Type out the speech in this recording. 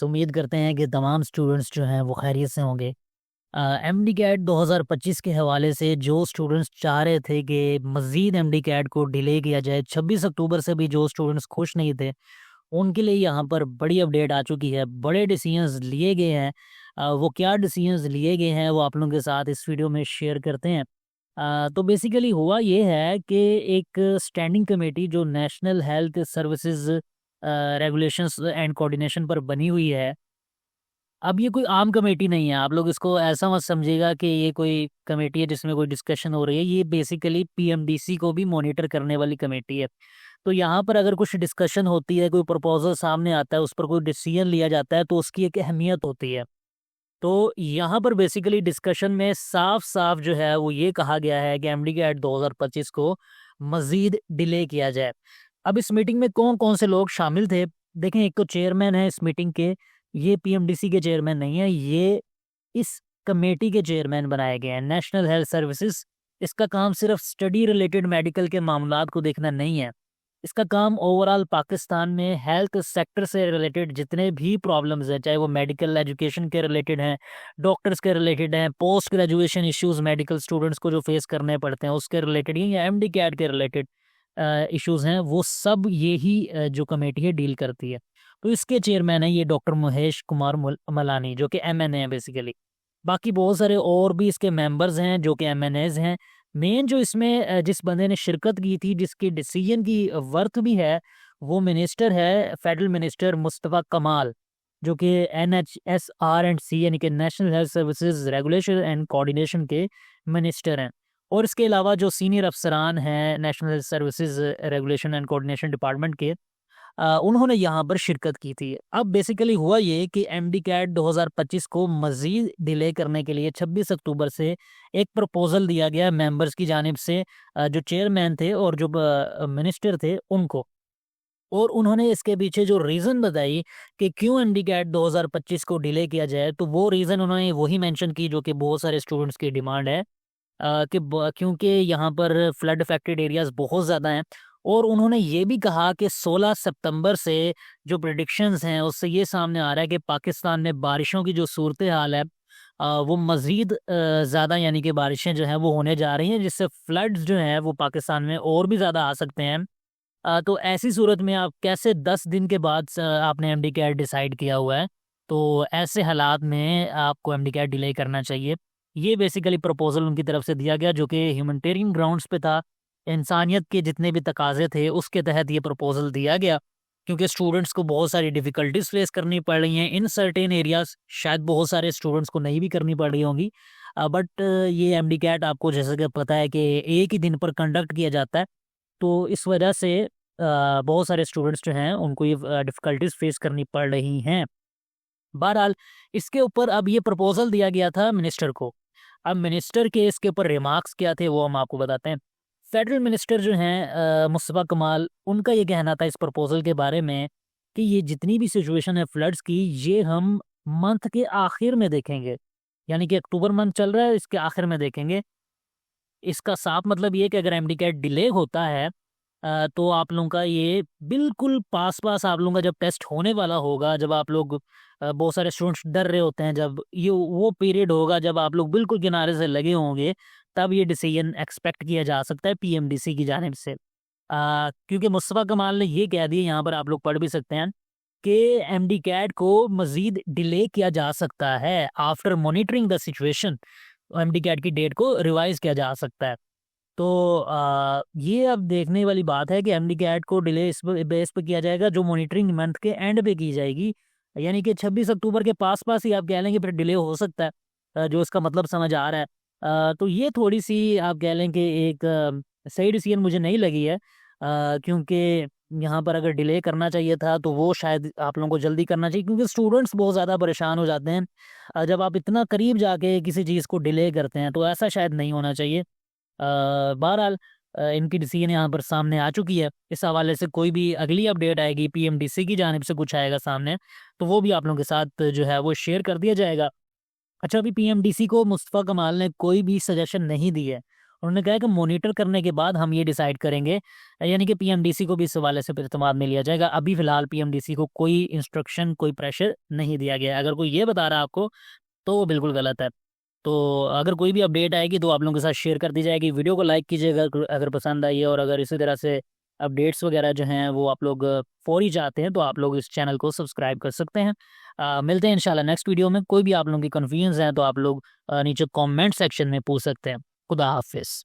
तो उम्मीद करते हैं कि तमाम स्टूडेंट्स जो हैं वो खैरियत से होंगे। एमडी कैट 2025 के हवाले से जो स्टूडेंट्स चाह रहे थे कि मज़ीद एमडी कैट को डिले किया जाए, 26 अक्टूबर से भी जो स्टूडेंट्स खुश नहीं थे, उनके लिए यहाँ पर बड़ी अपडेट आ चुकी है। बड़े डिसीजंस लिए गए हैं। वो क्या डिसीजंस लिए गए हैं वो आप लोगों के साथ इस वीडियो में शेयर करते हैं। तो बेसिकली हुआ ये है कि एक स्टैंडिंग कमेटी जो national health services regulations and coordination पर बनी हुई है। अब ये कोई आम कमेटी नहीं है, आप लोग इसको ऐसा मत समझिएगा कि ये कोई कमेटी है जिसमें कोई डिस्कशन हो रही है। ये बेसिकली पीएमडीसी को भी मॉनिटर करने वाली कमेटी है। तो यहाँ पर अगर कुछ डिस्कशन होती है, कोई प्रपोजल सामने आता है, उस पर कोई डिसीजन लिया जाता है, तो उसकी एक अहमियत होती है। तो यहाँ पर बेसिकली डिस्कशन में साफ-साफ जो है वो ये कहा गया है कि एमडी के एक्ट 2025 को मज़ीद डिले किया जाए। अब इस मीटिंग में कौन-कौन से लोग शामिल थे? देखें, एक तो चेयरमैन है इस मीटिंग के, ये पीएमडीसी के चेयरमैन नहीं है, ये इस कमेटी के चेयरमैन बनाए गए हैं, नेशनल हेल्थ सर्विसेज़। इसका काम सिर्फ स्टडी रिलेटेड मेडिकल के मामलात को देखना नहीं है। इसका काम ओवरऑल पाकिस्तान में हेल्थ सेक्टर से रिलेटेड जितने भी प्रॉब्लम्स हैं, चाहे वो मेडिकल एजुकेशन के रिलेटेड हैं, डॉक्टर्स के रिलेटेड हैं, post graduation issues medical students को जो फेस करने पड़ते हैं उसके रिलेटेड या एमडी कैट के रिलेटेड इश्यूज हैं, वो सब यही जो कमेटी है डील करती है। तो इसके चेयरमैन है ये डॉक्टर महेश कुमार मलानी, जो कि एमएनए है बेसिकली। बाकी बहुत सारे और भी इसके मेंबर्स हैं जो कि एमएनएज हैं। मेन जो इसमें जिस बंदे ने शिरकत की थी, जिसकी डिसीजन की वर्थ भी है, वो मिनिस्टर है, फेडरल मिनिस्टर मुस्तफ़ा कमाल, जो कि एनएचएसआर एंड सी यानी कि national health services regulation and coordination के मिनिस्टर हैं। और इसके अलावा जो सीनियर अफसरान हैं national health services regulation and coordination department के, उन्होंने यहाँ पर शिरकत की थी। अब बेसिकली हुआ ये कि एमडी कैट 2025 को मज़ीद डिले करने के लिए 26 अक्टूबर से एक प्रपोज़ल दिया गया मेंबर्स की जानिब से, जो चेयरमैन थे और जो मिनिस्टर थे उनको। और उन्होंने इसके पीछे जो रीज़न बताई कि क्यों एमडी कैट 2025 को डिले किया जाए, तो वो रीज़न उन्होंने वही मेंशन की जो कि बहुत सारे स्टूडेंट्स की डिमांड है। कि क्योंकि यहाँ पर फ्लड अफेक्टेड एरियाज़ बहुत ज़्यादा हैं। और उन्होंने ये भी कहा कि 16 सितंबर से जो प्रेडिक्शंस हैं उससे ये सामने आ रहा है कि पाकिस्तान में बारिशों की जो सूरत हाल है, वो मज़ीद ज़्यादा यानी कि बारिशें जो हैं वो होने जा रही हैं, जिससे फ्लड्स जो हैं वो पाकिस्तान में और भी ज़्यादा आ सकते हैं। तो ऐसी सूरत में आप कैसे 10 दिन के बाद आपने एमडी कैट डिसाइड किया हुआ है, तो ऐसे हालात में आपको एमडी कैट डिले करना चाहिए। ये बेसिकली प्रपोज़ल उनकी तरफ से दिया गया जो कि ह्यूमैनिटेरियन ग्राउंड्स पे था। इंसानियत के जितने भी तकाज़े थे उसके तहत ये प्रपोज़ल दिया गया, क्योंकि स्टूडेंट्स को बहुत सारी डिफ़िकल्टीज़ फ़ेस करनी पड़ रही हैं इन सर्टेन एरियाज़। शायद बहुत सारे स्टूडेंट्स को नहीं भी करनी पड़ रही होंगी। बट ये एमडी कैट आपको जैसे कि पता है कि एक ही दिन पर कंडक्ट किया जाता है। तो इस वजह से बहुत सारे स्टूडेंट्स जो हैं उनको ये डिफ़िकल्टीज़ फ़ेस करनी पड़ रही हैं। बहरहाल इसके ऊपर अब ये प्रपोज़ल दिया गया था मिनिस्टर को। अब मिनिस्टर के इसके ऊपर रिमार्क्स क्या थे वो हम आपको बताते हैं। फेडरल मिनिस्टर जो हैं मुस्तफ़ा कमाल, उनका ये कहना था इस प्रपोज़ल के बारे में कि ये जितनी भी सिचुएशन है फ्लड्स की, ये हम मंथ के आखिर में देखेंगे। यानी कि अक्टूबर मंथ चल रहा है, इसके आखिर में देखेंगे। इसका साफ मतलब ये है कि अगर एमडी कैट डिले होता है, तो आप लोगों का ये बिल्कुल पास-पास आप लोगों का जब टेस्ट होने वाला होगा, जब आप लोग बहुत सारे स्टूडेंट्स डर रहे होते हैं, जब ये वो पीरियड होगा जब आप लोग बिल्कुल किनारे से लगे होंगे, तब ये डिसीजन एक्सपेक्ट किया जा सकता है पीएमडीसी की जानिब से। क्योंकि मुस्तफ़ा कमाल ने ये कह दिया, यहाँ पर आप लोग पढ़ भी सकते हैं कि एमडी कैट को मज़ीद डिले किया जा सकता है after monitoring the situation. MDCAT की डेट को रिवाइज़ किया जा सकता है। तो ये अब देखने वाली बात है कि एमडी कैट को डिले इस बेस पे किया जाएगा जो मॉनिटरिंग मंथ के एंड पे की जाएगी। यानी कि 26 अक्टूबर के पास-पास ही आप कह लें कि फिर डिले हो सकता है, जो इसका मतलब समझ आ रहा है। तो ये थोड़ी-सी आप कह लें कि एक सही डिसीजन मुझे नहीं लगी है, क्योंकि यहाँ पर अगर डिले करना चाहिए था तो वो शायद आप लोगों को जल्दी करना चाहिए, क्योंकि स्टूडेंट्स बहुत ज़्यादा परेशान हो जाते हैं। जब आप इतना करीब जाके किसी चीज़ को डिले करते हैं तो ऐसा शायद नहीं होना चाहिए। बहरहाल इनकी डिसीजन यहाँ पर सामने आ चुकी है। इस हवाले से कोई भी अगली अपडेट आएगी, पीएमडीसी की जानिब से कुछ आएगा सामने, तो वो भी आप लोगों के साथ जो है वो शेयर कर दिया जाएगा। अच्छा, अभी पीएमडीसी को मुस्तफ़ा कमाल ने कोई भी सजेशन नहीं दी है। उन्होंने कहा है कि मॉनिटर करने के बाद हम ये डिसाइड करेंगे, यानी कि पीएमडीसी को भी इस हवाले से फिर इत्मीनान में लिया जाएगा। अभी फ़िलहाल पीएमडीसी को कोई इंस्ट्रक्शन, कोई प्रेशर नहीं दिया गया है। अगर कोई ये बता रहा है आपको, तो वो बिल्कुल गलत है। तो अगर कोई भी अपडेट आएगी तो आप लोगों के साथ शेयर कर दी जाएगी। वीडियो को लाइक कीजिएगा अगर अगर पसंद आई है, और अगर इसी तरह से अपडेट्स वगैरह जो हैं वो आप लोग फौरी चाहते हैं तो आप लोग इस चैनल को सब्सक्राइब कर सकते हैं। मिलते हैं इंशाल्लाह नेक्स्ट वीडियो में। कोई भी आप लोगों की कन्फ्यूजन है तो आप लोग नीचे कमेंट सेक्शन में पूछ सकते हैं। खुदा हाफिज़।